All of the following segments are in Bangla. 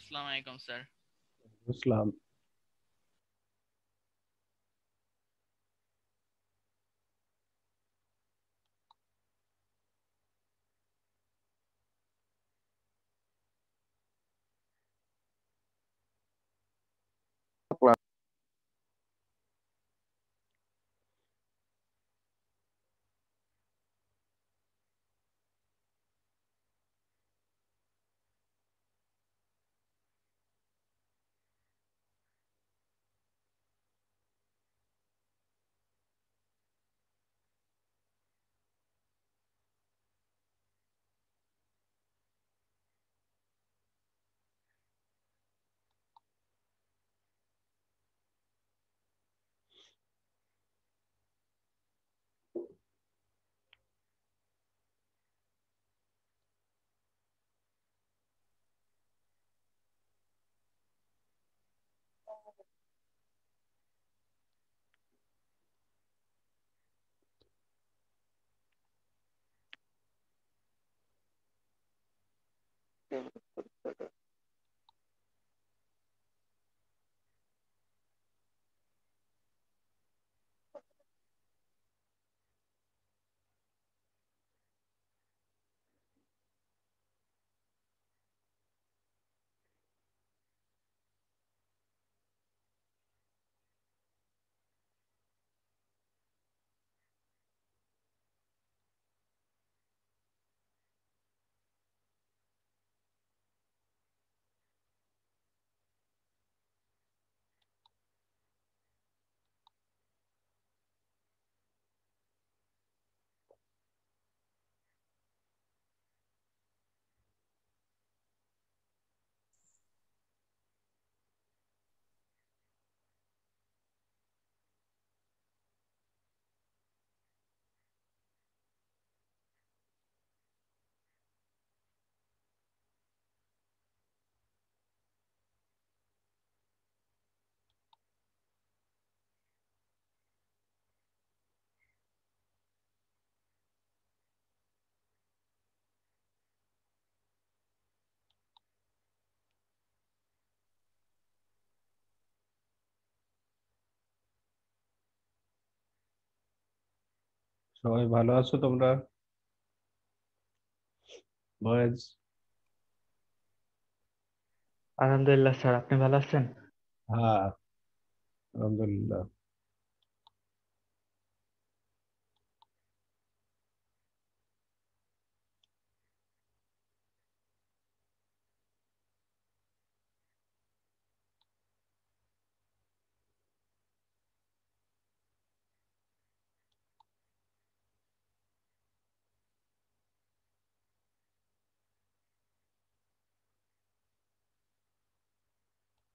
আসসালামু আলাইকুম স্যার। বুঝলাম। সবাই ভালো আছো তোমরা? বয়েজ? আলহামদুলিল্লাহ স্যার, আপনি ভালো আছেন? হ্যাঁ, আলহামদুলিল্লাহ।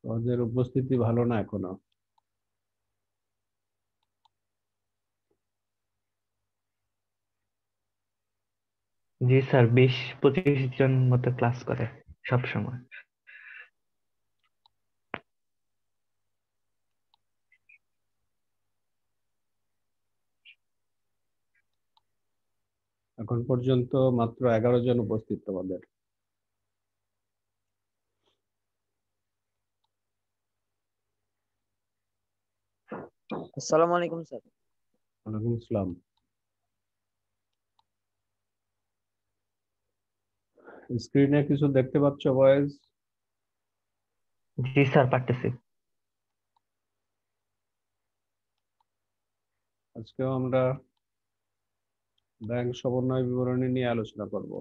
তোমাদের উপস্থিতি ভালো না এখনো। জি স্যার, 20-25 জন মতো ক্লাস করে সব সময়। এখন পর্যন্ত মাত্র 11 জন উপস্থিত তোমাদের। আসসালামু আলাইকুম স্যার। ওয়ালাইকুম আসসালাম। স্ক্রিনে কিছু দেখতে পাচ্ছ বয়েজ? জি স্যার, পারতেছি। আজকেও আমরা ব্যাংক সমন্বয় বিবরণী নিয়ে আলোচনা করব।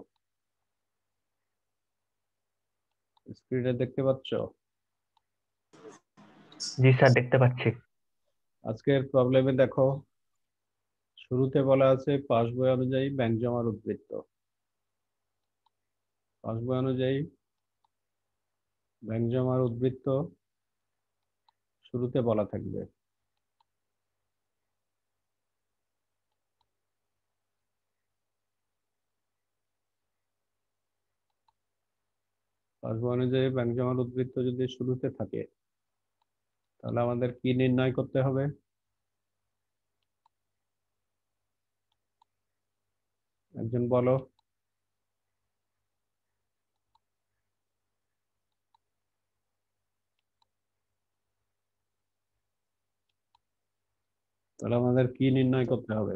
স্ক্রিনে দেখতে পাচ্ছ? জি স্যার, দেখতে পাচ্ছি। আজকের প্রবলেমে দেখো, শুরুতে বলা আছে পাসবই অনুযায়ী ব্যাংক জমার উদ্বৃত্ত। পাসবই অনুযায়ী ব্যাংক জমার উদ্বৃত্ত শুরুতে বলা থাকবে। পাসবই অনুযায়ী ব্যাংক জমার উদ্বৃত্ত যদি শুরুতে থাকে, তাহলে আমাদের কি নির্ণয় করতে হবে? একজন বলো। তাহলে আমাদের কি নির্ণয় করতে হবে?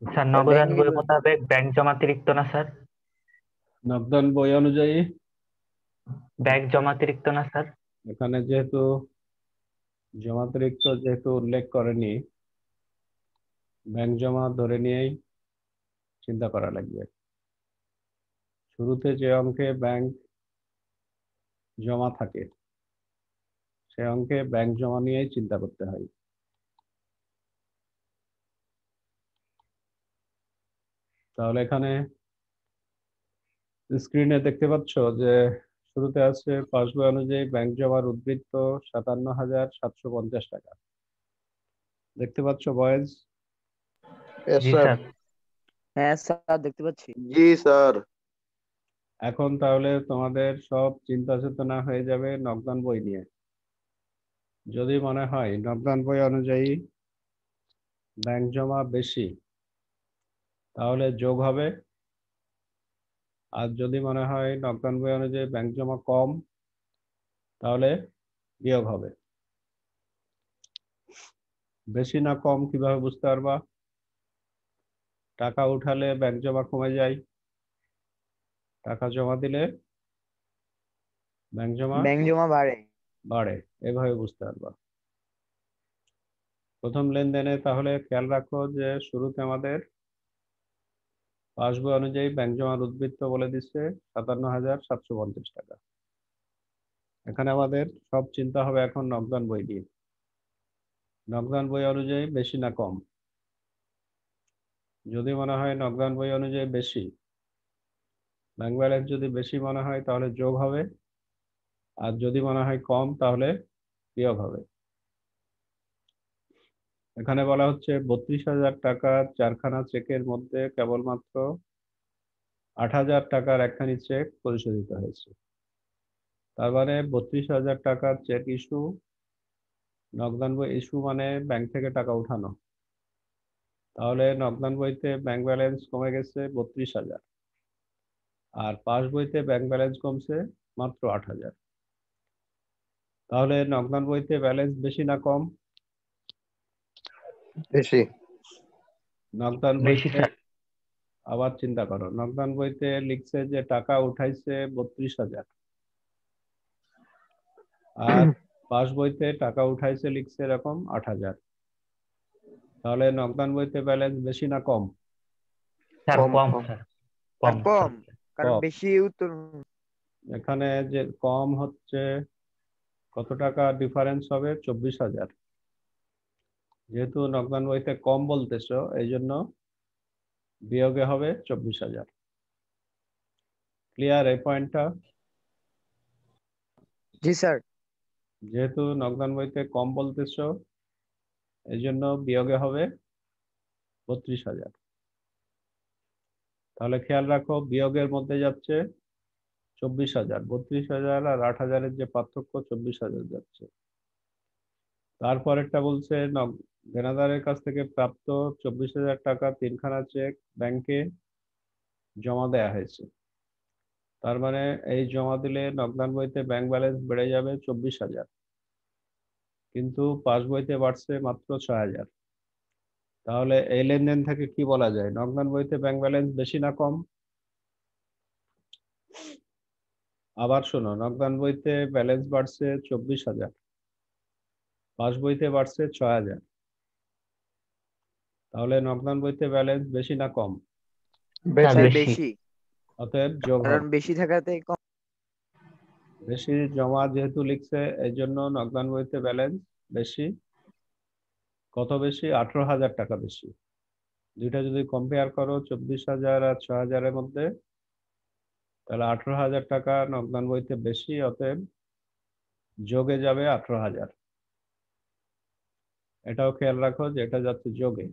স্যার স্যার নগদান বই ব্যাংক মোতাবেক ব্যাংক জমাতিরিক্ত না স্যার? নগদান বই অনুযায়ী ব্যাংক জমাতিরিক্ত না স্যার? এখানে যেহেতু জমাতিরিক্ত যেহেতু উল্লেখ করেনি, ব্যাংক জমা ধরে নিয়েই চিন্তা করা লাগবে। শুরুতে যে অঙ্কে ব্যাংক জমা থাকে সে অঙ্কে ব্যাংক জমা নিয়েই চিন্তা করতে হয়। তাহলে এখানে স্ক্রিনে দেখতে পাচ্ছ যে শুরুতে আছে পাসবই অনুযায়ী ব্যাংক জমার উদ্বৃত্ত 57,750 টাকা। দেখতে পাচ্ছ বয়েজ? Yes, জি sir. স্যার। হ্যাঁ স্যার দেখতে পাচ্ছি। জি স্যার। এখন তাহলে তোমাদের সব চিন্তা চেতনা হয়ে যাবে নগদান বই নিয়ে। যদি মনে হয় নগদান বই অনুযায়ী ব্যাংক জমা বেশি তাহলে যোগ হবে, আর যদি মনে হয় নগদান বই অনুযায়ী ব্যাংক জমা কম তাহলে বিয়োগ হবে। বেশি না কম কিভাবে বুঝতে পারবা? টাকা উঠালে ব্যাংক জমা কমে যায়, টাকা জমা দিলে ব্যাংক জমা ব্যাংক জমা বাড়ে। বাড়ে, এভাবে বুঝতে পারবা। প্রথম লেনদেনে তাহলে খেয়াল রাখো যে শুরুতে আমাদের পাসবই অনুযায়ী ব্যাংক জমার উদ্বৃত্ত বলে দিচ্ছে 57,750 টাকা। এখানে আমাদের সব চিন্তা হবে এখন নগদান বই নিয়ে। নগদান বই অনুযায়ী বেশি না কম? যদি মনে হয় নগদান বই অনুযায়ী বেশি, ব্যাংক ব্যালেন্স যদি বেশি মনে হয় তাহলে যোগ হবে, আর যদি মনে হয় কম তাহলে বিয়োগ হবে। এখানে বলা হচ্ছে 32,000 টাকা চারখানা চেকের মধ্যে কেবলমাত্র 8,000 টাকার একখানি চেক পরিশোধিত হয়েছে। তার মানে 32,000 টাকার চেক ইস্যু, নগদান বই ইস্যু মানে ব্যাংক থেকে টাকা উঠানো। তাহলে নগদান বইতে ব্যাংক ব্যালেন্স কমে গেছে 32,000, আর পাস বইতে ব্যাংক ব্যালেন্স কমছে মাত্র 8,000। তাহলে নগদান বইতে ব্যালেন্স বেশি না কম? বেশি। নগদান বেশি বইতে স্যার। আবার চিন্তা করো, নগদান বইতে লিখছে যে টাকা উঠাইছে 32,000, আর পাস বইতে টাকা উঠাইছে লিখছে এরকম 8,000। তাহলে নগদান বইতে ব্যালেন্স বেশি না কম? স্যার কম কম কম। স্যার। আর কম কম, কারণ কম। বেশি উত্তর। এখানে যে কম হচ্ছে কত টাকা ডিফারেন্স হবে? 24,000। যেহেতু নগদান বইতে কম বলতেছো এই জন্য বিয়োগে হবে 24,000। ক্লিয়ার এই পয়েন্টটা? জি স্যার। যেহেতু নগদান বইতে কম বলতেছো এই জন্য বিয়োগে হবে 32,000। তাহলে খেয়াল রাখো বিয়োগের মধ্যে যাচ্ছে 24,000, 32,000 আর 8,000-এর যে পার্থক্য 24,000 যাচ্ছে। তারপরেরটা বলছে দেনাদারের কাছ থেকে প্রাপ্ত 24,000 টাকা তিনখানা চেক ব্যাংকে জমা দেয়া হয়েছে। তার মানে এই জমা দিলে নগদান বইতে ব্যাংক ব্যালেন্স বেড়ে যাবে 24,000, কিন্তু পাস বইতে বাড়ছে মাত্র 6,000। তাহলে এই লেনদেন থেকে কি বলা যায়, নগদান বইতে ব্যাংক ব্যালেন্স বেশি না কম? আবার শোনো, নগদান বইতে ব্যালেন্স বাড়ছে 24,000, পাস বইতে বাড়ছে 6,000। তাহলে নগদান বইতে ব্যালেন্স বেশি না কম? স্যার বেশি। বেশি। বেশি, অতএব যোগ কারণ হবে। বেশি থাকাতে কম। বেশি জমা যেহেতু লিখছে এই জন্য নগদান বইতে ব্যালেন্স বেশি। কত বেশি? 18,000 টাকা বেশি। দুইটা যদি কম্পেয়ার করো 24,000 আর 6,000-এর মধ্যে, তাহলে 18,000 টাকা নগদান বইতে বেশি, অতএব যোগে যাবে 18,000। এটাও খেয়াল রাখো যে এটা যাচ্ছে যোগে।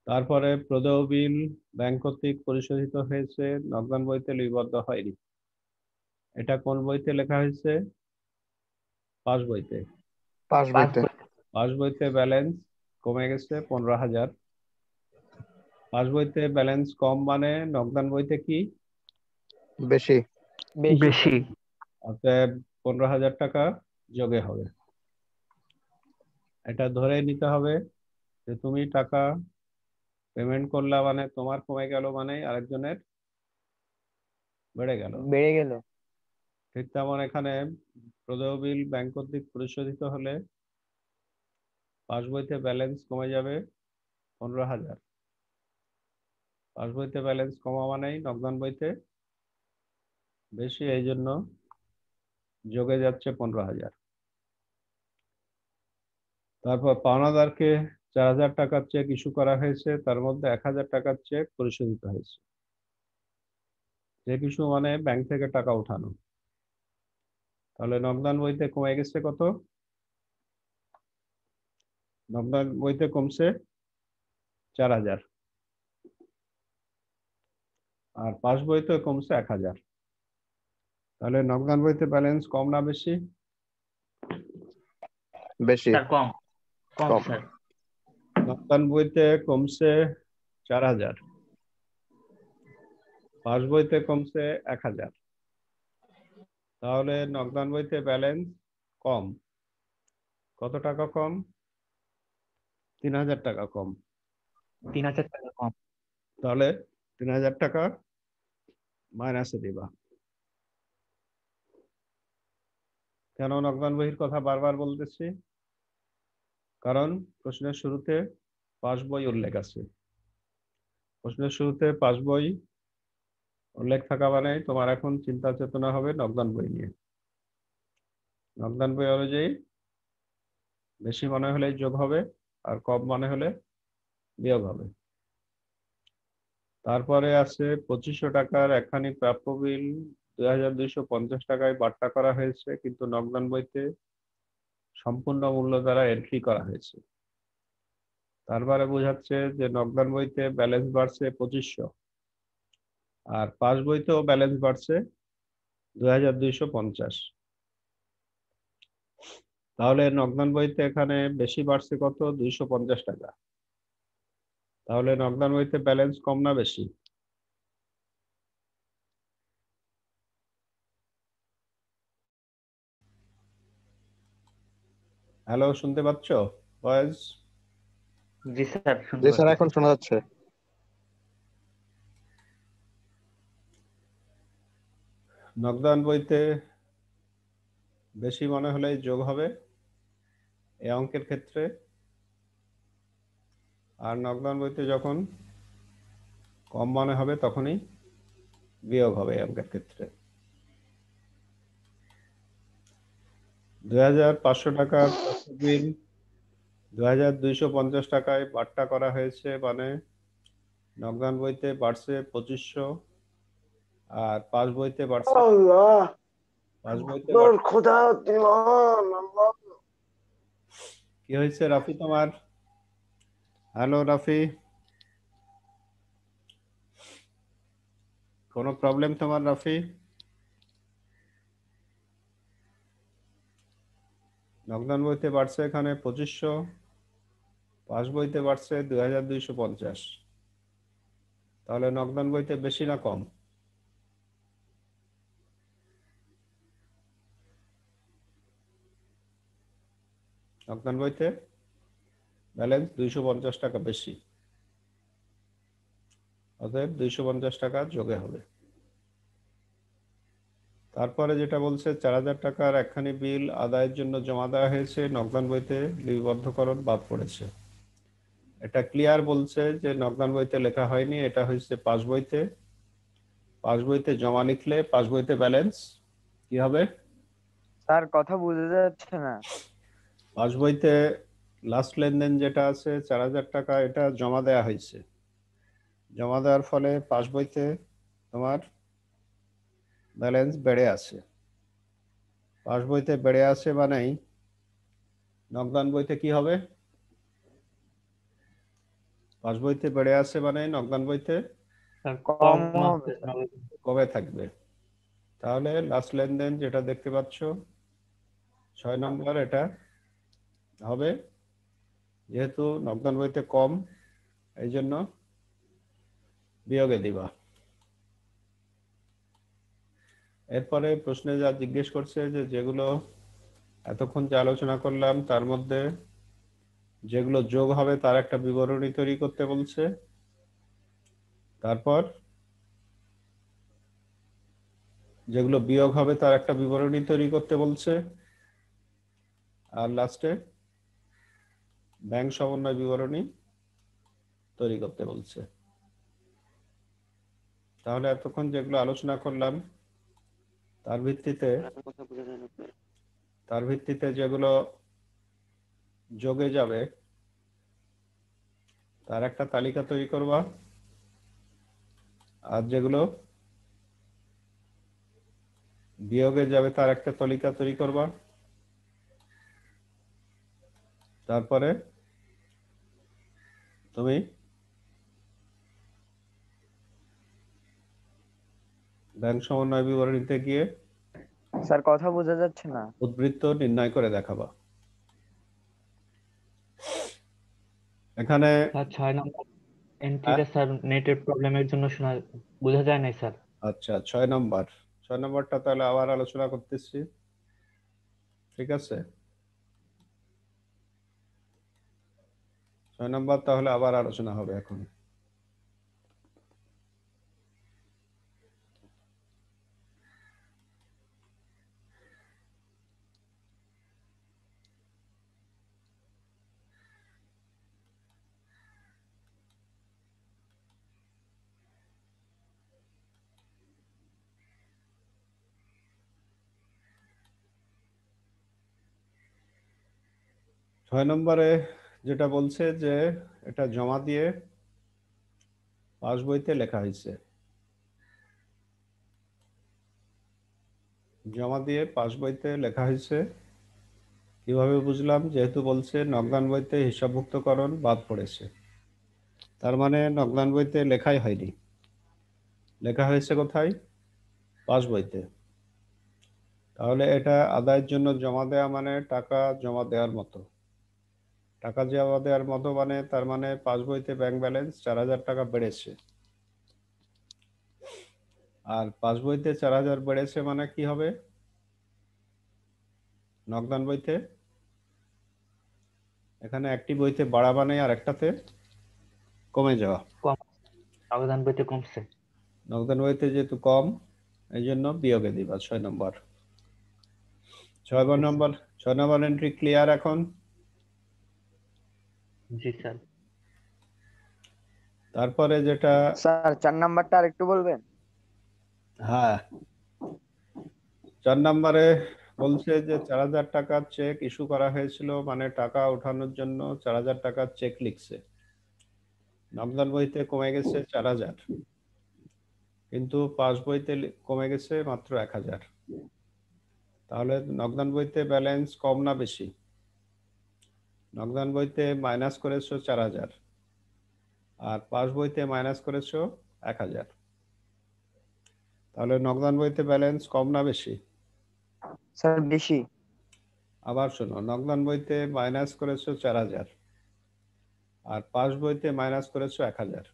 তারপরে প্রদেয় বিল ব্যাংক কর্তৃক পরিশোধিত হয়েছে, নগদান বইতে লিপিবদ্ধ হয়নি। এটা কোন বইতে লেখা হয়েছে? পাস বইতে। পাস পাস বইতে। বই। পাস বইতে ব্যালেন্স কমে গেছে 15,000। পাস বইতে ব্যালেন্স কম মানে নগদান বইতে কি বেশি। বেশি। বেশি। অতএব 15,000 টাকা যোগে হবে। এটা ধরে নিতে হবে যে তুমি টাকা পেমেন্ট করলা মানে তোমার কমে গেল মানে আরেকজনের বেড়ে গেল। বেড়ে গেল। ঠিক তেমন এখানে প্রদেয় বিল ব্যাংক কর্তৃক পরিশোধিত হলে পাসবইতে ব্যালেন্স কমে যাবে 15,000। পাসবইতে ব্যালেন্স কমা মানেই নগদান বইতে বেশি, এই জন্য যোগে যাচ্ছে 15,000। তারপর পাওনাদারকে 4,000 টাকার চেক ইস্যু করা হয়েছে, তার মধ্যে 1,000 টাকার চেক পরিশোধিত হয়েছে। চেক ইস্যু মানে ব্যাংক থেকে টাকা উঠানো। তাহলে নগদান বইতে কমে গেছে কত? নগদান বইতে কমছে 4,000, আর পাস বইতে কমছে 1,000। তাহলে নগদান বইতে ব্যালেন্স কম না বেশি? বেশি। স্যার কম কম কম। স্যার। নগদান বইতে কমছে 4,000, পাস বইতে কমছে 1,000। তাহলে নগদান বইতে ব্যালেন্স কম। কত টাকা কম? 3,000 টাকা কম। 3,000 টাকা কম। তাহলে 3,000 টাকা মাইনাসে দিবা। কেন নগদান বইয়ের কথা বারবার বলতেছি? কারণ প্রশ্নের শুরুতে পাস বই উল্লেখ আছে। প্রশ্নের শুরুতে পাস বই উল্লেখ থাকা মানে তোমার এখন চিন্তা চেতনা হবে নগদান বই নিয়ে। নগদান বই অনুযায়ী বেশি মনে হলে যোগ হবে, আর কম মনে হলে বিয়োগ হবে। তারপরে আছে 2,500 টাকার একখানি প্রাপ্য বিল 2,250 টাকায় বাট্টা করা হয়েছে, কিন্তু নগদান বইতে সম্পূর্ণ মূল্য দ্বারা এন্ট্রি করা হয়েছে। তারপরে বোঝাচ্ছে যে নগদান বইতে ব্যালেন্স বাড়ছে 2,500, আর পাস বইতেও ব্যালেন্স বাড়ছে 2,250। তাহলে নগদান বইতে এখানে বেশি বাড়ছে কত? 250 টাকা। তাহলে নগদান বইতে ব্যালেন্স কম না বেশি? হ্যালো, শুনতে পাচ্ছ বয়েজ? জি স্যার, শুনতে জি স্যার, পাচ্ছি। এখন শোনা যাচ্ছে। নগদান বইতে বেশি মনে হলেই যোগ হবে এই অঙ্কের ক্ষেত্রে, আর নগদান বইতে যখন কম মনে হবে তখনই বিয়োগ হবে এই অঙ্কের ক্ষেত্রে। 2,500 টাকার বিল 2,250 টাকায় বাট্টা করা হয়েছে, মানে নগদান বইতে বাড়ছে 2,500, আর পাস বইতে বাড়ছে আল্লাহ পাস বইতে তোর খোদা দিমান আল্লাহ। কি হয়েছে রাফি তোমার? হ্যালো রাফি, কোনো প্রবলেম তোমার রাফি? নগদান বইতে বাড়ছে এখানে 2,500, পাস বইতে বাড়ছে 2,250। তাহলে নগদান বইতে বেশি না কম? নগদান বইতে ব্যালেন্স 250 টাকা বেশি, অতএব 250 টাকা যোগে হবে। তারপরে যেটা বলছে 4,000 টাকার একখানি বিল আদায়ের জন্য জমা দেওয়া হয়েছে, নগদান বইতে লিপিবদ্ধকরণ বাদ পড়েছে। এটা ক্লিয়ার বলছে যে নগদান বইতে লেখা হয়নি, এটা হয়েছে পাস বইতে। পাস বইতে জমা লিখলে পাস বইতে ব্যালেন্স কি হবে? স্যার কথা বোঝা যাচ্ছে না। পাস বইতে লাস্ট লেনদেন যেটা আছে 4,000 টাকা, এটা জমা দেওয়া হয়েছে। জমা দেওয়ার ফলে পাস বইতে তোমার ব্যালেন্স বেড়ে আছে। পাস বইতে বেড়ে আছে মানেই নগদান বইতে কি হবে? পাস বইতে বেড়ে আছে মানে নগদান বইতে স্যার কম কম হবে আছে। স্যার। কমে থাকবে। তাহলে লাস্ট লেনদেন যেটা দেখতে পাচ্ছ 6 নম্বর, এটা হবে, যেহেতু নগদান বইতে কম এই জন্য বিয়োগে দিবা। এরপরে প্রশ্নে যা জিজ্ঞেস করছে যে যেগুলো এতক্ষণ যে আলোচনা করলাম তার মধ্যে যেগুলো যোগ হবে তার একটা বিবরণী তৈরি করতে বলছে, তারপর যেগুলো বিয়োগ হবে তার একটা বিবরণী তৈরি করতে বলছে, আর লাস্টে ব্যাংক সমন্বয় বিবরণী তৈরি করতে বলছে। তাহলে এতক্ষণ যেগুলো আলোচনা করলাম তার ভিত্তিতে যেগুলো যোগে যাবে তার একটা তালিকা তৈরি করবা, আর যেগুলো বিয়োগে যাবে তার একটা তালিকা তৈরি করবা। তারপরে তুমি ব্যাংক সমন্বয় বিবরণীতে গিয়ে স্যার কথা বোঝা যাচ্ছে না। উদ্বৃত্ত নির্ণয় করে দেখাবা। এখানে স্যার 6 নম্বর এন্ট্রিটা স্যার নেটের প্রবলেমের জন্য বোঝা যায় নাই স্যার। আচ্ছা, 6 নম্বরটা তাহলে আবার আলোচনা করতেছি, ঠিক আছে? 6 নম্বর তাহলে আবার আলোচনা হবে এখন। ছয় নম্বরে যেটা বলছে যে এটা জমা দিয়ে পাস বইতে লেখা হয়েছে, জমা দিয়ে পাস বইতে লেখা হয়েছে। কিভাবে বুঝলাম? যেহেতু বলছে নগদান বইতে হিসাবভুক্তকরণ বাদ পড়েছে, তার মানে নগদান বইতে লেখাই হয়নি, লেখা হয়েছে কোথায়? পাস বইতে। তাহলে এটা আদায়ের জন্য জমা দেওয়া মানে টাকা জমা দেওয়ার মতো, টাকা জমা দেওয়ার মতো মানে তার মানে পাস বইতে ব্যাংক ব্যালেন্স 4,000 টাকা বেড়েছে, আর পাস বইতে 4,000 বেড়েছে মানে কি হবে? নগদান বইতে এখানে একটি বইতে বাড়াবা নেই আর একটাতে কমে যাওয়া। কম, অবদান বইতে কমছে। নগদান বইতে যেহেতু কম এই জন্য বিয়োগে দিবা 6 নম্বর। 6 নম্বর 6 নম্বর এন্ট্রি ক্লিয়ার এখন? জি স্যার। তারপরে যেটা, স্যার 4 নাম্বারটা আর একটু বলবেন? হ্যাঁ, 4 নম্বরে বলছে যে 4,000 টাকার চেক ইস্যু করা হয়েছিল, মানে টাকা ওঠানোর জন্য 4,000 টাকার চেক লিখছে। নগদান বইতে কমে গেছে 4,000, কিন্তু পাস বইতে কমে গেছে মাত্র 1,000। তাহলে নগদান বইতে ব্যালেন্স কম না বেশি? নগদান বইতে মাইনাস করেছো 4,000 আর পাস বইতে মাইনাস করেছো 1,000, তাহলে নগদান বইতে ব্যালেন্স কম না বেশি? স্যার বেশি। আবার শোনো, নগদান বইতে মাইনাস করেছো 4,000 আর পাস বইতে মাইনাস করেছো 1,000,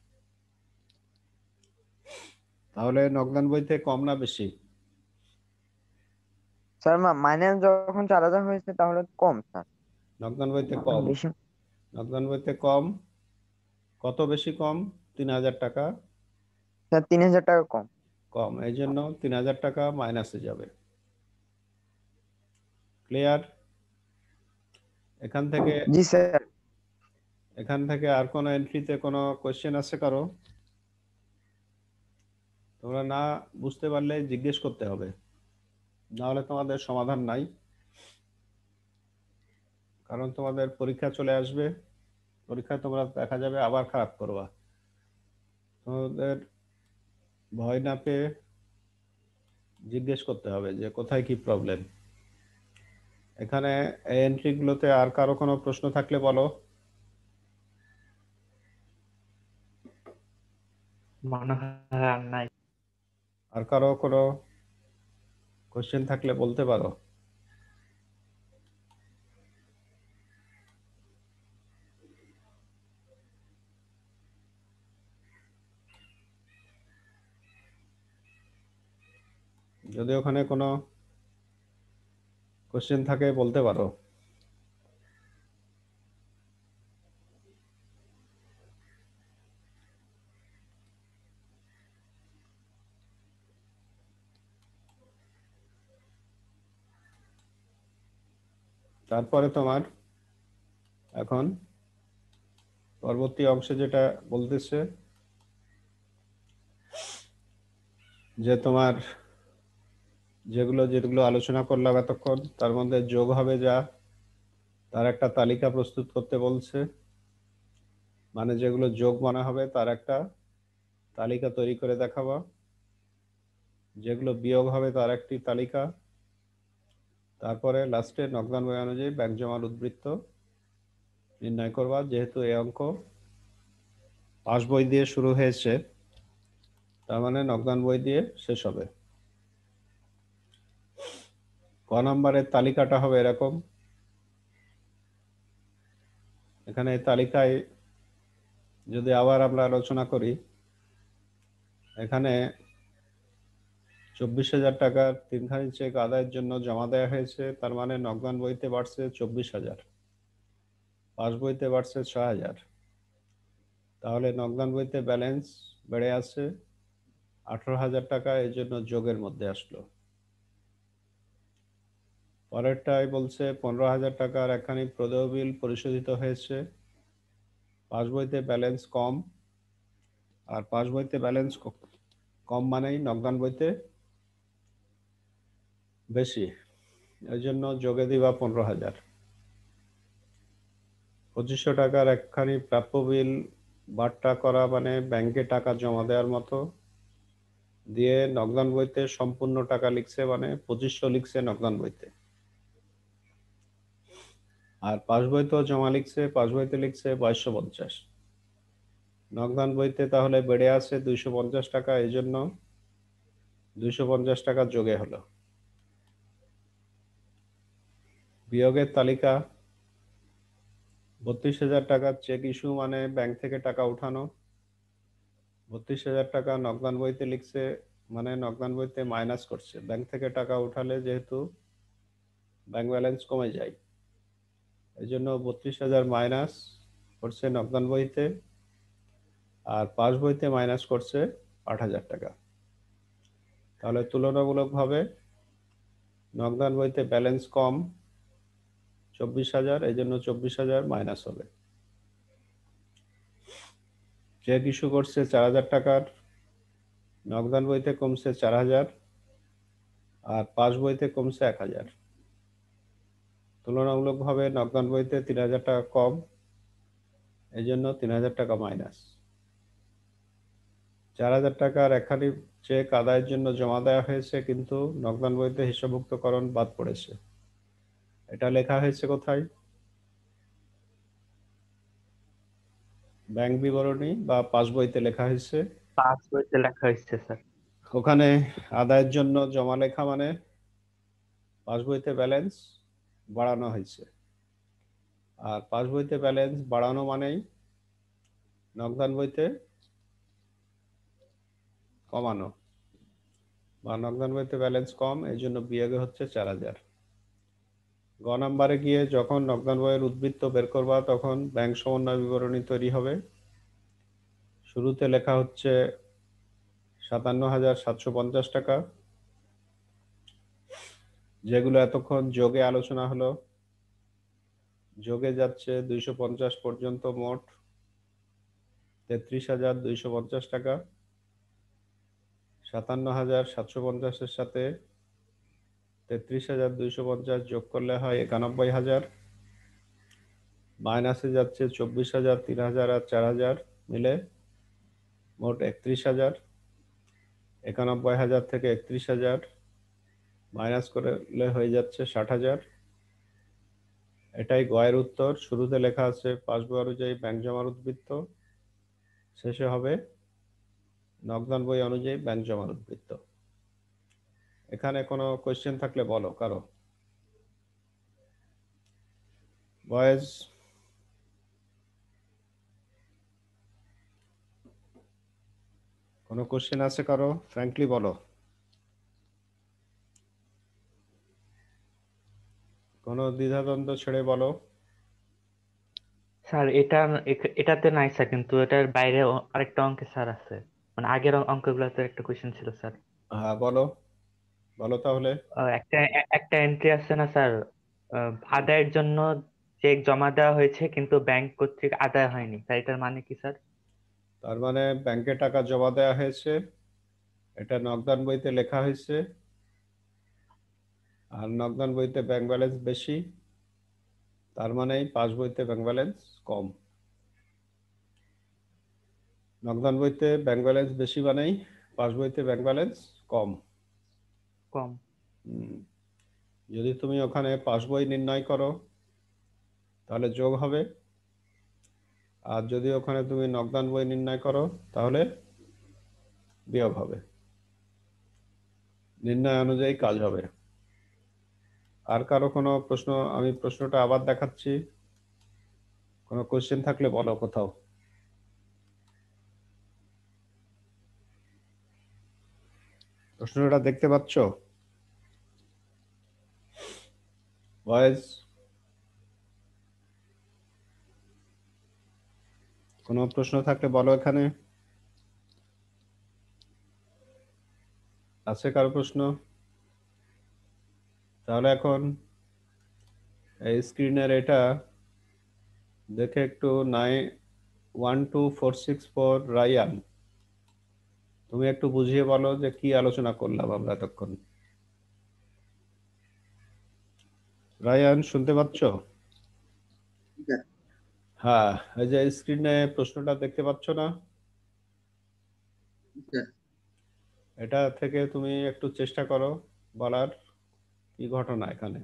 তাহলে নগদান বইতে কম না বেশি? স্যার মাইনাস যখন 4,000 হয়েছে তাহলে কম স্যার। নগদান বইতে কম, বেশি। নগদান বইতে কম। কত বেশি কম? 3,000 টাকা স্যার 3,000 টাকা কম। কম, এই জন্য 3,000 টাকা মাইনাসে যাবে। ক্লিয়ার? এখান থেকে জি স্যার। আর কোনো এন্ট্রিতে কোনো কোশ্চেন আছে কারো? তোমরা না বুঝতে পারলে জিজ্ঞেস করতে হবে, না হলে তোমাদের সমাধান নাই। কারণ তোমাদের পরীক্ষা চলে আসবে, পরীক্ষায় তোমরা দেখা যাবে আবার খারাপ করবা। তোমাদের ভয় না পেয়ে জিজ্ঞেস করতে হবে যে কোথায় কি প্রবলেম। এখানে এই এন্ট্রিগুলোতে আর কারো কোনো প্রশ্ন থাকলে বলো। মনে হয় আর নাই। আর কারো কোনো কোশ্চেন থাকলে বলতে পারো। যদি ওখানে কোনো কোশ্চেন থাকে বলতে পারো। তারপরে তোমার এখন পরবর্তী অংশে যেটা বলতেছে যে তোমার যেগুলো যেগুলো আলোচনা করলাম এতক্ষণ তার মধ্যে যোগ হবে যা তার একটা তালিকা প্রস্তুত করতে বলছে, মানে যেগুলো যোগ মনে হবে তার একটা তালিকা তৈরি করে দেখাবা, যেগুলো বিয়োগ হবে তার একটি তালিকা, তারপরে লাস্টে নকশান বই অনুযায়ী ব্যাংক জমার উদ্বৃত্ত নির্ণয় করবা। যেহেতু এই অঙ্ক পাস বই দিয়ে শুরু হয়েছে তার মানে নকশান বই দিয়ে শেষ হবে। ক নম্বরের তালিকাটা হবে এরকম, এখানে এই তালিকায় যদি আবার আমরা আলোচনা করি, এখানে 24,000 টাকার 3খানি চেক আদায়ের জন্য জমা দেওয়া হয়েছে, তার মানে নকশান বইতে বাড়ছে 24,000, পাস বইতে বাড়ছে 6,000, তাহলে নকশান বইতে ব্যালেন্স বেড়ে আছে 18,000 টাকা, এই জন্য যোগের মধ্যে আসলো। পরেরটাই বলছে 15,000 টাকার একখানি প্রদেয় বিল পরিশোধিত হয়েছে, পাস বইতে ব্যালেন্স কম, আর পাস বইতে ব্যালেন্স কম মানেই নকশান বইতে বেশি, এই জন্য যোগে দিবা 15,000। 2500 টাকার একখানি প্রাপ্য বিল বাট্টা করা মানে ব্যাংকে টাকা জমা দেওয়ার মতো, দিয়ে নকশান বইতে সম্পূর্ণ টাকা লিখছে মানে 2500 লিখছে নকশান বইতে, আর পাস বইতেও জমা লিখছে, পাস বইতে লিখছে 2250, নকশান বইতে তাহলে বেড়ে আছে 250 টাকা, এই জন্য 250 টাকা যোগে হলো। বিয়োগের তালিকা 32,000 টাকার চেক ইস্যু মানে ব্যাংক থেকে টাকা উঠানো, 32,000 টাকা নকশান বইতে লিখছে মানে নকশান বইতে মাইনাস করছে, ব্যাংক থেকে টাকা উঠালে যেহেতু ব্যাংক ব্যালেন্স কমে যায় এই জন্য 32,000 মাইনাস করছে নকশান বইতে, আর পাস বইতে মাইনাস করছে 8,000 টাকা। তাহলে তুলনামূলকভাবে নকশান বইতে ব্যালেন্স কম 24,000, এই জন্য 24,000 মাইনাস হবে। চেক ইস্যু করছে 4,000 টাকার, নকশান বইতে কমছে 4,000, আর পাস বইতে কমছে 1,000, তুলনামূলকভাবে নকশান বইতে 3,000 টাকা কম, এই জন্য 3,000 টাকা মাইনাস। 4,000 টাকার একখানি চেক আদায়ের জন্য জমা দেওয়া হয়েছে কিন্তু নকশান বইতে হিসাবভুক্তকরণ বাদ পড়েছে, এটা লেখা হয়েছে কোথায়? ব্যাংক বিবরণী বা পাস বইতে লেখা হয়েছে, পাস বইতে লেখা হয়েছে স্যার। ওখানে আদায়ের জন্য জমা লেখা মানে পাস বইতে ব্যালেন্স বাড়ানো হয়েছে, আর পাস বইতে ব্যালেন্স বাড়ানো মানেই নকশান বইতে কমানো, বা নকশান বইতে ব্যালেন্স কম, এই জন্য বিয়োগে হচ্ছে 4,000। গ নাম্বারে গিয়ে যখন নকশান বইয়ের উদ্বৃত্ত বের করবা তখন ব্যাংক সমন্বয় বিবরণী তৈরি হবে। শুরুতে লেখা হচ্ছে 57,750 টাকা, যেগুলো এতক্ষণ যোগে আলোচনা হলো, যোগে যাচ্ছে 250 পর্যন্ত, মোট 33,250 টাকা। 57,750-এর সাথে 33,250 যোগ করলে হয় 91,000, মাইনাসে যাচ্ছে 24,000, 3,000 আর 4,000 মিলে মোট 31,000। 91,000 থেকে 31,000 মাইনাস করলে হয়ে যাচ্ছে 60,000। এটাই গয়ের উত্তর। শুরুতে লেখা আছে পাস বই অনুযায়ী ব্যাংক জমার উদ্বৃত্ত, শেষে হবে নকশান বই অনুযায়ী ব্যাংক জমার উদ্বৃত্ত। এখানে কোনো কোয়েশ্চেন থাকলে বলো কারো। বয়েজ, কোনো কোশ্চেন আছে কারো? ফ্র্যাঙ্কলি বলো, কোনো দ্বিধাদ্বন্দ্ব ছেড়ে বলো। স্যার এটাতে নাই স্যার, কিন্তু এটার বাইরে আরেকটা অঙ্কে স্যার আছে, মানে আগের অঙ্কগুলোতে একটা কোয়েশ্চেন ছিল স্যার। হ্যাঁ বলো, বলো তাহলে। একটা একটা এন্ট্রি আছে না স্যার, আদায়ের জন্য চেক জমা দেওয়া হয়েছে কিন্তু ব্যাংক কর্তৃক আদায় হয়নি, তাই এটার মানে কি স্যার? তার মানে ব্যাংকে টাকা জমা দেওয়া হয়েছে, এটা নগদান বইতে লেখা হয়েছে, আর নগদান বইতে ব্যাংক ব্যালেন্স বেশি, তার মানে পাস বইতে ব্যাংক ব্যালেন্স কম। নগদান বইতে ব্যাংক ব্যালেন্স বেশি বানাই, পাস বইতে ব্যাংক ব্যালেন্স কম। কম। যদি তুমি ওখানে পাস বই নির্ণয় করো তাহলে যোগ হবে, আর যদি ওখানে তুমি নগদান বই নির্ণয় করো তাহলে বিয়োগ হবে। নির্ণয় অনুযায়ী কাজ হবে। আর কারো কোনো প্রশ্ন? আমি প্রশ্নটা আবার দেখাচ্ছি, কোনো কোশ্চেন থাকলে বলো কোথাও। প্রশ্নটা দেখতে পাচ্ছ বয়েজ? কোনো প্রশ্ন থাকলে বলো। এখানে আছে কারো প্রশ্ন? তাহলে এখন এই স্ক্রিনের এটা দেখে একটু 91246 রায়ান, তুমি একটু বুঝিয়ে বলো যে কি আলোচনা করলাম আমরা এতক্ষণ। রায়ান শুনতে পাচ্ছ? হ্যাঁ, এই যে স্ক্রিনে প্রশ্নটা দেখতে পাচ্ছ না, এটা থেকে তুমি একটু চেষ্টা করো বলার কি ঘটনা এখানে।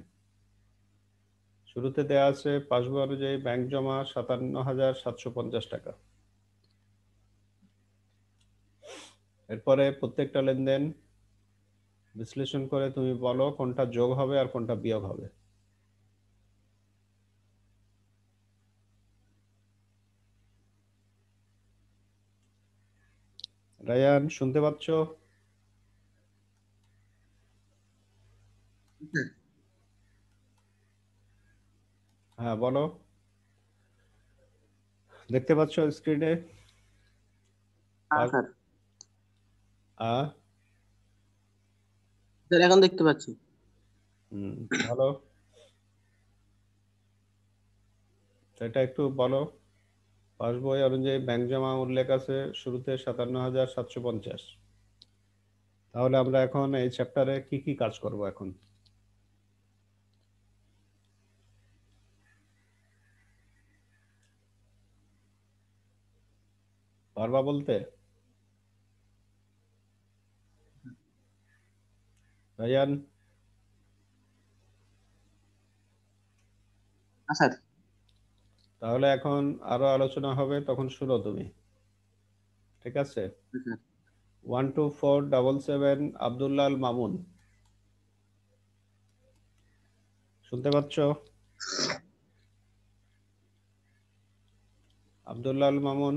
শুরুতে দেয়া আছে পাসবই অনুযায়ী ব্যাংক জমা 57,750 টাকা। এরপরে প্রত্যেকটা লেনদেন বিশ্লেষণ করে তুমি বলো কোনটা যোগ হবে আর কোনটা বিয়োগ হবে। রায়ান শুনতে পাচ্ছ? হ্যাঁ বলো, দেখতে পাচ্ছ স্ক্রিনে? স্যার আহ স্যার এখন দেখতে পাচ্ছি। ভালো, সেটা একটু বলো। পাসবই অনুযায়ী ব্যাংক জমা উল্লেখ আছে শুরুতে 57,750। তাহলে আমরা এখন এই চ্যাপ্টারে কি কি কাজ করব এখন? পারবা বলতে? রায়ান? স্যার তাহলে এখন আরো আলোচনা হবে, তখন শুনো তুমি, ঠিক আছে? 12477 আব্দুল্লাল মামুন, শুনতে পাচ্ছ? আব্দুল্লাল মামুন?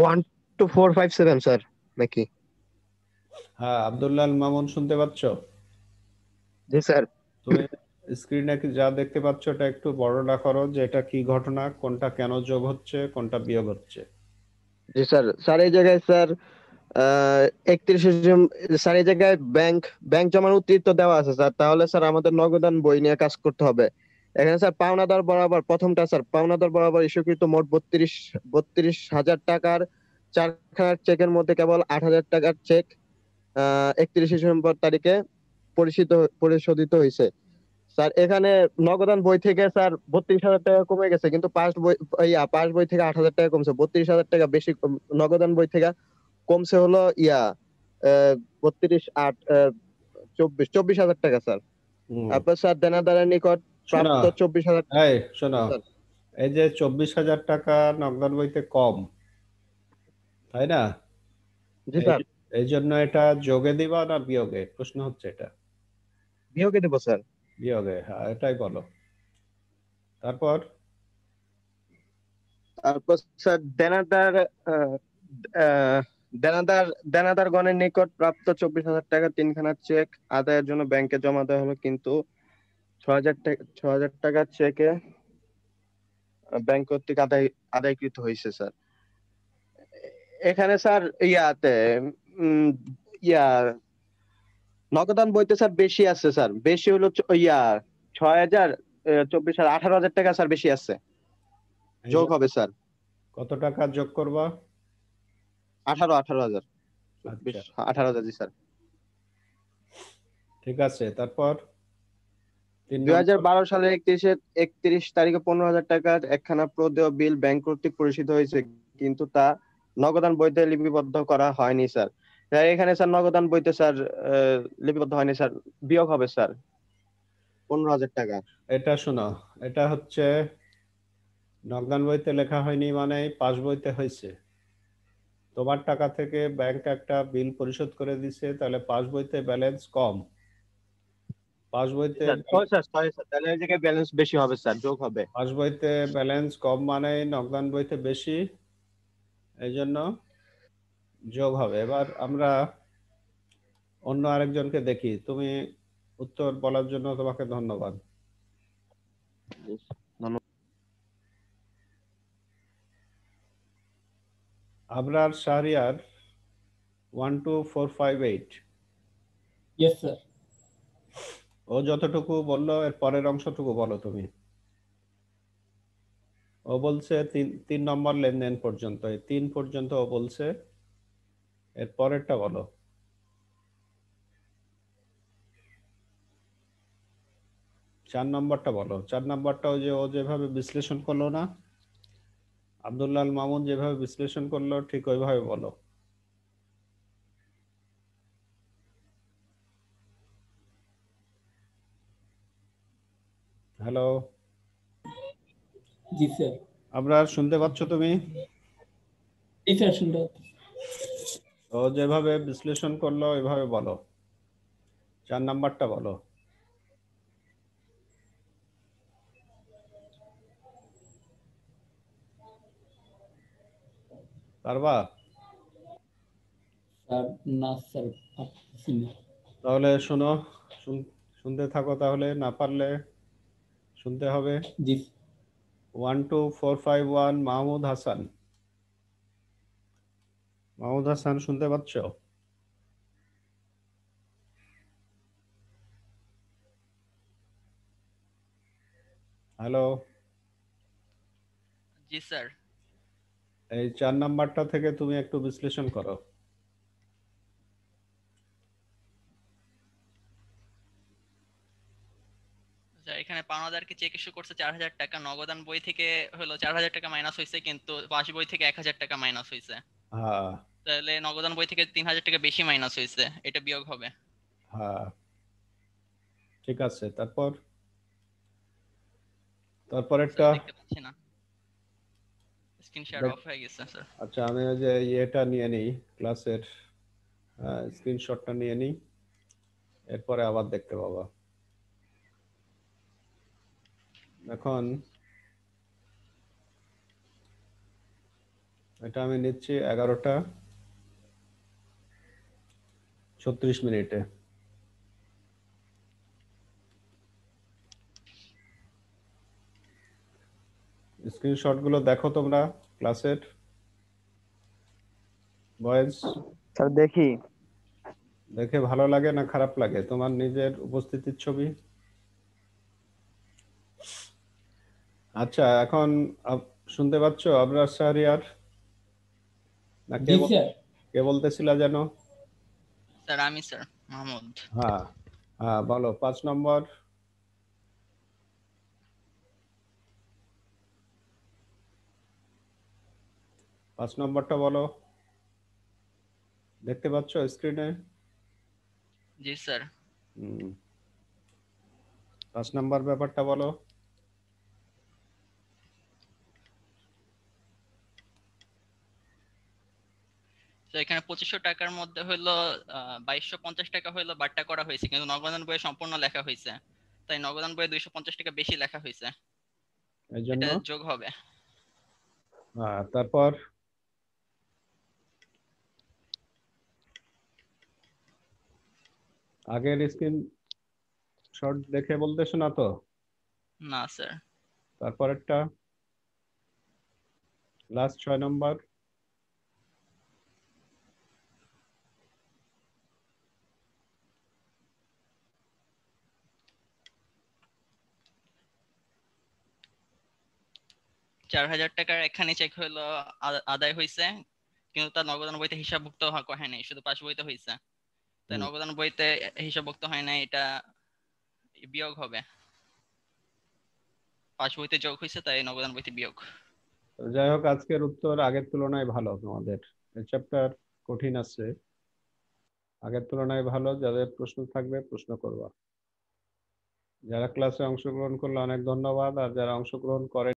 12457 স্যার নাকি? হ্যাঁ, আব্দুল্লাল মামুন শুনতে পাচ্ছ? জি স্যার। তুমি স্ক্রিনে যা দেখতে পাচ্ছ এটা একটু বর্ণনা করো যে এটা কি ঘটনা, কোনটা কেন যোগ হচ্ছে, কোনটা বিয়োগ হচ্ছে। জি স্যার। স্যার এই জায়গায় স্যার 31শে স্যার এই জায়গায় ব্যাংক জমার অতিরিক্ত দেওয়া আছে স্যার, তাহলে স্যার আমাদের নগদান বই নিয়ে কাজ করতে হবে। এখানে স্যার পাওনাদার বরাবর প্রথমটা স্যার পাওনাদার বরাবর ইস্যুকৃত মোট 32,000 টাকার 4খানার চেকের মধ্যে কেবল 8,000 টাকার চেক 31শে ডিসেম্বর তারিখে পরিশোধিত হয়েছে। স্যার এখানে নগদান বই থেকে স্যার 32,000 টাকা কমে গেছে, কিন্তু পাস বই থেকে 8,000 টাকা কমছে, 32,000 টাকা বেশি নগদান বই থেকে কমছে হলো 32 8 24,000 টাকা স্যার। হুম, তারপর স্যার দেনাদারের নিকট শোনো, প্রাপ্ত 24,000। এই শোনো, স্যার এই যে 24,000 টাকা নগদান বইতে কম, তাই না? জি এই স্যার। এই জন্য এটা যোগে দিবা না বিয়োগে, প্রশ্ন হচ্ছে এটা। বিয়োগে দেবো স্যার। বিয়োগে, হ্যাঁ এটাই বলো। তারপর তারপর স্যার আহ, আহ, দেনাদার গণের নিকট প্রাপ্ত 24,000 টাকা 3খানা চেক আদায়ের জন্য ব্যাংকে জমা দেওয়া হলো, কিন্তু 6,000 টাকার চেকে ব্যাংক কর্তৃক আদায়কৃত হয়েছে স্যার। এখানে স্যার ইয়াতে উম, ইয়া নগদান বইতে স্যার বেশি আছে স্যার, বেশি হলো 6,000, 24,000, 18,000 টাকা স্যার বেশি আছে, এই যোগ যে হবে স্যার। কত টাকা যোগ করবা? 18,000, আচ্ছা 18,000, জি স্যার। ঠিক আছে, তারপর 3 নম্বর। 2012 সালের 31 তারিখে 15,000 টাকার একখানা প্রদেয় বিল ব্যাংক কর্তৃক পরিশোধিত হয়েছে, কিন্তু তা নগদান বইতে লিপিবদ্ধ করা হয়নি স্যার। এখানে স্যার নগদান বইতে স্যার লিপিবদ্ধ হয়নি স্যার, বিয়োগ হবে স্যার 15,000 টাকা। এটা শোনো, এটা হচ্ছে নগদান বইতে লেখা হয়নি মানে পাস বইতে হয়েছে। তোমার টাকা থেকে ব্যাংক একটা বিল পরিশোধ করে দিছে, তাহলে পাস বইতে ব্যালেন্স কম। পাস বইতে স্যার ও স্যার, সরি স্যার, তাহলে এই জায়গায় ব্যালেন্স বেশি হবে স্যার, যোগ হবে। পাস বইতে ব্যালেন্স কম মানে নগদান বইতে বেশি, এই জন্য যোগ হবে। এবার আমরা অন্য আরেকজনকে দেখি। তুমি উত্তর বলার জন্য তোমাকে ধন্যবাদ। ধন্যবাদ। আবরার শাহরিয়ার 12458। Yes sir. ও যতটুকু বললো এর পরের অংশটুকু বলো তুমি। ও বলছে 3 নম্বর লেনদেন পর্যন্ত, এই 3 পর্যন্ত ও বলছে, এর পরেরটা বলো। 4 নম্বরটা বলো। 4 নম্বরটা ওই যে ও যেভাবে বিশ্লেষণ করলো না, আব্দুল্লাহ মামুন যেভাবে বিশ্লেষণ করলো ঠিক ওইভাবে বলো। হ্যালো জি স্যার। আবরার, শুনতে পাচ্ছ তুমি? জি স্যার, শুনতে পাচ্ছি। ও যেভাবে বিশ্লেষণ করলো ওইভাবে বলো। 4 নম্বরটা বলো। পারবা? স্যার না স্যার, পারতেছি না। তাহলে শোনো, শুনতে থাকো, তাহলে না পারলে শুনতে হবে। জি 12451 মাহমুদ হাসান। মাহমুদ হাসান, শুনতে পাচ্ছ? হ্যালো। জি স্যার। এই 4 নম্বরটা থেকে তুমি একটু বিশ্লেষণ করো। স্যার এখানে পাওনাদারকে চেক ইস্যু করছে 4,000 টাকা, নগদান বই থেকে হলো 4,000 টাকা মাইনাস হয়েছে, কিন্তু পাস বই থেকে 1,000 টাকা মাইনাস হয়েছে। হ্যাঁ তাহলে নগদান বই থেকে 3,000 টাকা বেশি মাইনাস হয়েছে, এটা বিয়োগ হবে। হ্যাঁ, ঠিক আছে। তারপরেরটা। স্যার দেখতে পাচ্ছি না, স্ক্রিন শেয়ার দেখ, অফ হয়ে গেছে স্যার। আচ্ছা আমি ওই যে ইয়েটা নিয়ে নিই, ক্লাসের স্ক্রিনশটটা নিয়ে নিই, এরপরে আবার দেখতে পাবা। এখন এটা আমি নিচ্ছি 11টা 36 মিনিটে। স্ক্রিনশট গুলো দেখো তোমরা ক্লাসের বয়েজ। স্যার দেখি। দেখে ভালো লাগে না খারাপ লাগে তোমার নিজের উপস্থিতির ছবি? আচ্ছা, এখন শুনতে পাচ্ছ আবরার শাহরিয়ার? না জি স্যার। কে বলতেছিলা যেন? স্যার আমি স্যার, মাহমুদ। হ্যাঁ হ্যাঁ, বলো 5 নম্বর। 5 নম্বরটা বলো, দেখতে পাচ্ছ স্ক্রিনে? জি স্যার। 5 নম্বর ব্যাপারটা বলো। তো এখানে 2500 টাকার মধ্যে হলো 2250 টাকা হলো বাট্টা করা হয়েছে, কিন্তু নগদান বইয়ে সম্পূর্ণ লেখা হয়েছে, তাই নগদান বইয়ে 250 টাকা বেশি লেখা হয়েছে, এই জন্য এটা যোগ হবে। তারপর আগের স্ক্রিন শট দেখে বলতেছো না তো? না স্যার। তারপরেরটা, লাস্ট 6 নম্বর। 4,000 টাকার একখানি চেক হলো আদায় হয়েছে, কিন্তু তার নগদান বইতে হিসাবভুক্ত হয় নাই, শুধু পাস বইতে হয়েছে। তাই হুম। নগদান বইতে হিসাবভুক্ত হয় নাই, এটা বিয়োগ হবে। পাস বইতে যোগ হয়েছে, তাই নগদান বইতে বিয়োগ। তো যাই হোক, আজকের উত্তর আগের তুলনায় ভালো। তোমাদের চ্যাপ্টার কঠিন আছে, আগের তুলনায় ভালো। যাদের প্রশ্ন থাকবে প্রশ্ন করবা। যারা ক্লাসে অংশগ্রহণ করলো অনেক ধন্যবাদ, আর যারা অংশগ্রহণ করে